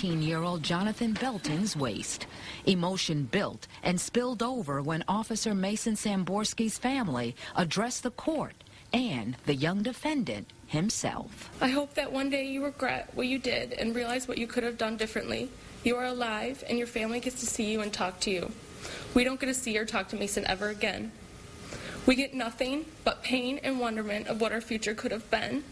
18-year-old Jonathan Belton's waist. Emotion built and spilled over when Officer Mason Samborski's family addressed the court and the young defendant himself. I hope that one day you regret what you did and realize what you could have done differently. You are alive and your family gets to see you and talk to you. We don't get to see or talk to Mason ever again. We get nothing but pain and wonderment of what our future could have been.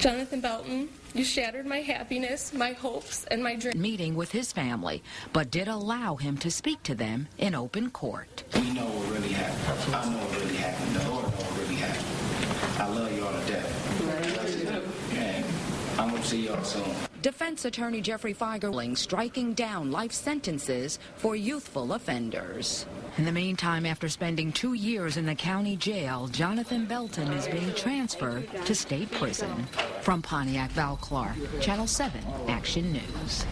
Jonathan Belton, you shattered my happiness, my hopes, and my dreams. Meeting with his family, but did allow him to speak to them in open court. We know what really happened. I know what really happened. The Lord knows what really happened. I love you all to death. And I'm going to see y'all soon. Defense attorney Jeffrey Feigerling striking down life sentences for youthful offenders. In the meantime, after spending 2 years in the county jail, Jonathan Belton is being transferred to state prison. From Pontiac, Val Clark, Channel 7 Action News.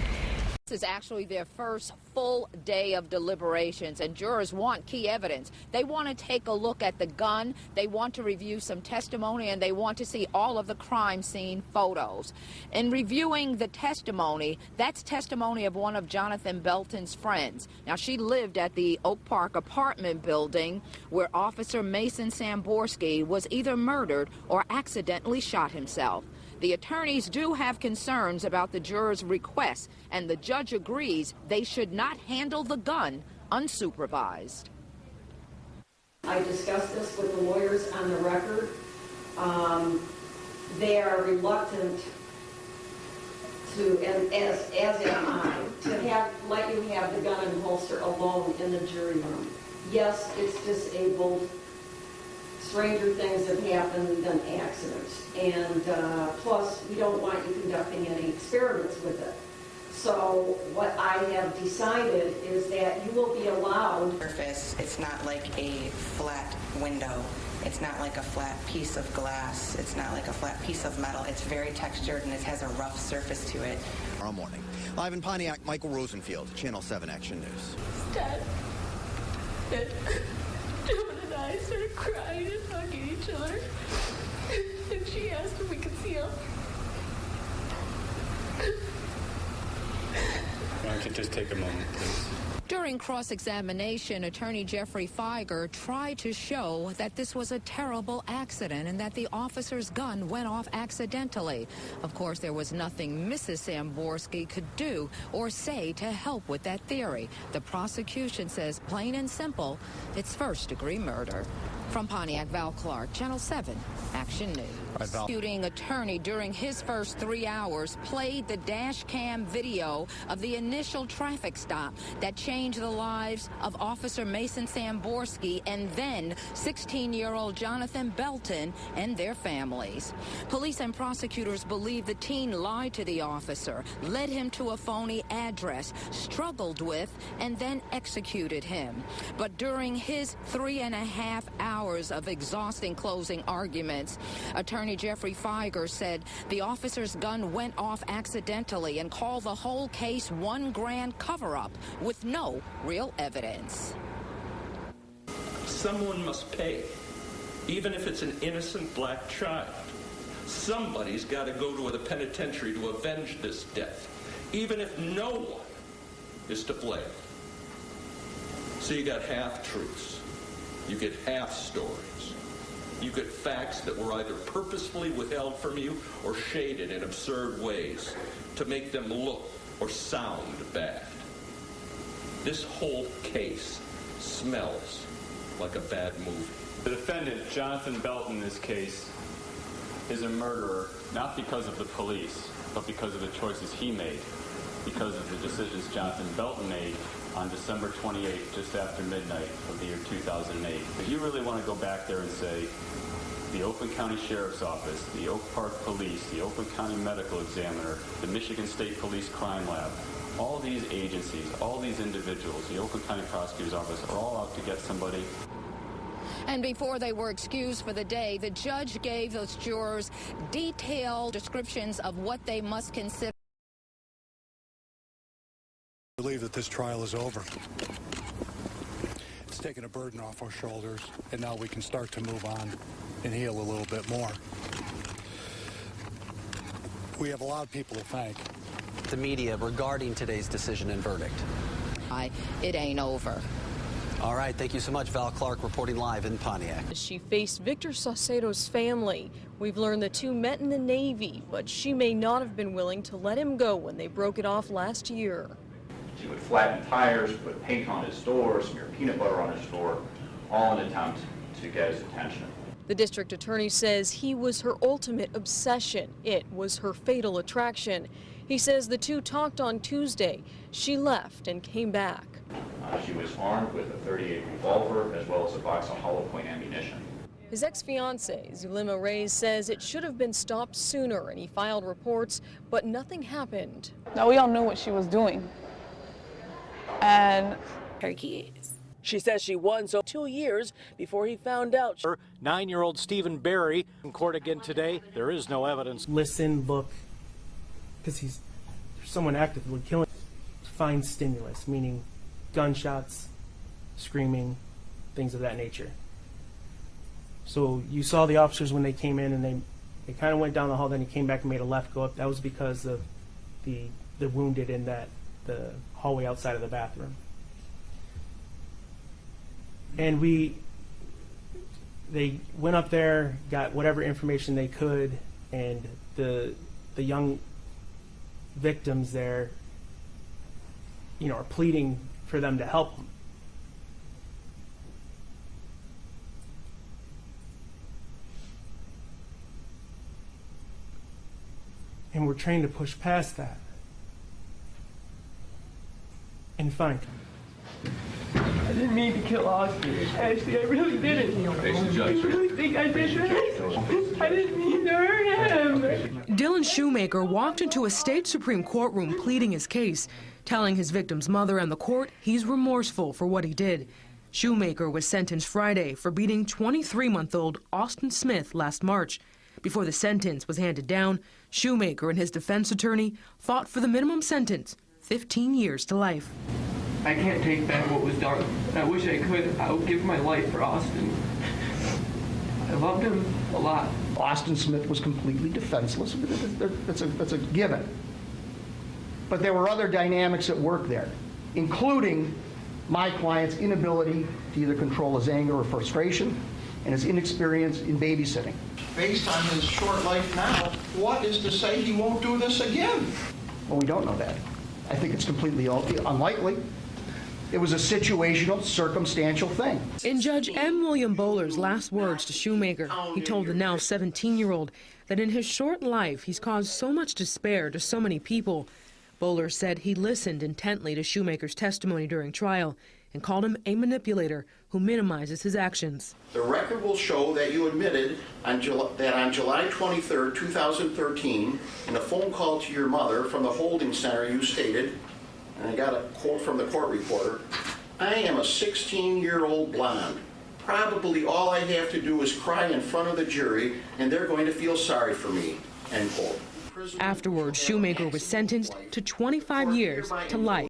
This is actually their first full day of deliberations, and jurors want key evidence. They want to take a look at the gun, they want to review some testimony, and they want to see all of the crime scene photos. In reviewing the testimony, that's testimony of one of Jonathan Belton's friends. Now, she lived at the Oakpark apartment building where Officer Mason Samborski was either murdered or accidentally shot himself. The attorneys do have concerns about the jurors' requests, and the judge agrees they should not handle the gun unsupervised. I discussed this with the lawyers on the record. They are reluctant to, and as am I, to let you have the gun and holster alone in the jury room. Yes, it's disabled. Stranger things have happened than accidents. And plus, we don't want you conducting any experiments with it. So what I have decided is that you will be allowed. Surface, it's not like a flat window. It's not like a flat piece of glass. It's not like a flat piece of metal. It's very textured and it has a rough surface to it. Tomorrow morning. Live in Pontiac, Michael Rosenfield, Channel 7 Action News. Dad. Jonathan and I started crying and hugging each other. And she asked if we could see him. Why don't you just take a moment, please? During cross-examination, attorney Jeffrey Feiger tried to show that this was a terrible accident and that the officer's gun went off accidentally. Of course, there was nothing Mrs. Samborski could do or say to help with that theory. The prosecution says, plain and simple, it's first-degree murder. From Pontiac, Val Clark, Channel 7 Action News. Prosecuting attorney during his first 3 hours played the dash cam video of the initial traffic stop that changed the lives of Officer Mason Samborski and then 16-year-old Jonathan Belton and their families. Police and prosecutors believe the teen lied to the officer, led him to a phony address, struggled with, and then executed him. But during his 3.5 hours of exhausting closing arguments, attorney Jeffrey Feiger said the officer's gun went off accidentally and called the whole case one grand cover-up with no real evidence. Someone must pay, even if it's an innocent black child. Somebody's got to go to the penitentiary to avenge this death, even if no one is to blame. So you got half-truths. You get half-stories. You get facts that were either purposefully withheld from you or shaded in absurd ways to make them look or sound bad. This whole case smells like a bad movie. The defendant, Jonathan Belton, in this case, is a murderer not because of the police, but because of the choices he made, because of the decisions Jonathan Belton made on December 28th, just after midnight of the year 2008. If you really want to go back there and say, the Oakland County Sheriff's Office, the Oakpark Police, the Oakland County Medical Examiner, the Michigan State Police Crime Lab, all these agencies, all these individuals, the Oakland County Prosecutor's Office are all out to get somebody. And before they were excused for the day, the judge gave those jurors detailed descriptions of what they must consider. I believe that this trial is over. It's taken a burden off our shoulders, and now we can start to move on and heal a little bit more. We have a lot of people to thank. the media regarding today's decision and verdict? It ain't over. All right, thank you so much. Val Clark reporting live in Pontiac. She faced Victor Saucedo's family. We've learned the two met in the Navy, but she may not have been willing to let him go when they broke it off last year. She would flatten tires, put paint on his door, smear peanut butter on his door, all in an attempt to get his attention. The district attorney says he was her ultimate obsession. It was her fatal attraction. He says the two talked on Tuesday. She left and came back. She was armed with a .38 revolver as well as a box of hollow point ammunition. His ex-fiancee, Zulema Reyes, says it should have been stopped sooner, and he filed reports, but nothing happened. Now, we all knew what she was doing, and her kids. She says she won 2 years before he found out. Her 9-year-old Stephen Barry in court again today. There is no evidence. Listen, look, because he's someone actively killing. Find stimulus, meaning gunshots, screaming, things of that nature. So you saw the officers when they came in, and they kind of went down the hall. Then he came back and made a left go up. That was because of the wounded in the hallway outside of the bathroom. And they went up there, got whatever information they could, and the young victims there, are pleading for them to help them. And we're trained to push past that and find him. I didn't mean to kill Austin. Ashley, I really didn't. I really think I did that. I didn't mean to hurt him. Dylan Shoemaker walked into a state Supreme Courtroom pleading his case, telling his victim's mother and the court he's remorseful for what he did. Shoemaker was sentenced Friday for beating 23-month-old Austin Smith last March. Before the sentence was handed down, Shoemaker and his defense attorney fought for the minimum sentence, 15 years to life. I can't take back what was done. I wish I could. I would give my life for Austin. I loved him a lot. Austin Smith was completely defenseless. That's a given. But there were other dynamics at work there, including my client's inability to either control his anger or frustration and his inexperience in babysitting. Based on his short life now, what is to say he won't do this again? Well, we don't know that. I think it's completely unlikely. It was a situational, circumstantial thing. In Judge M. William Bowler's last words to Shoemaker, he told the now 17-year-old that in his short life he's caused so much despair to so many people. Bowler said he listened intently to Shoemaker's testimony during trial and called him a manipulator who minimizes his actions. The record will show that you admitted that on July 23, 2013, in a phone call to your mother from the holding center, you stated, and I got a quote from the court reporter, "I am a 16-year-old blonde. Probably all I have to do is cry in front of the jury, and they're going to feel sorry for me," end quote. Afterwards, Shoemaker was sentenced to 25 years to life.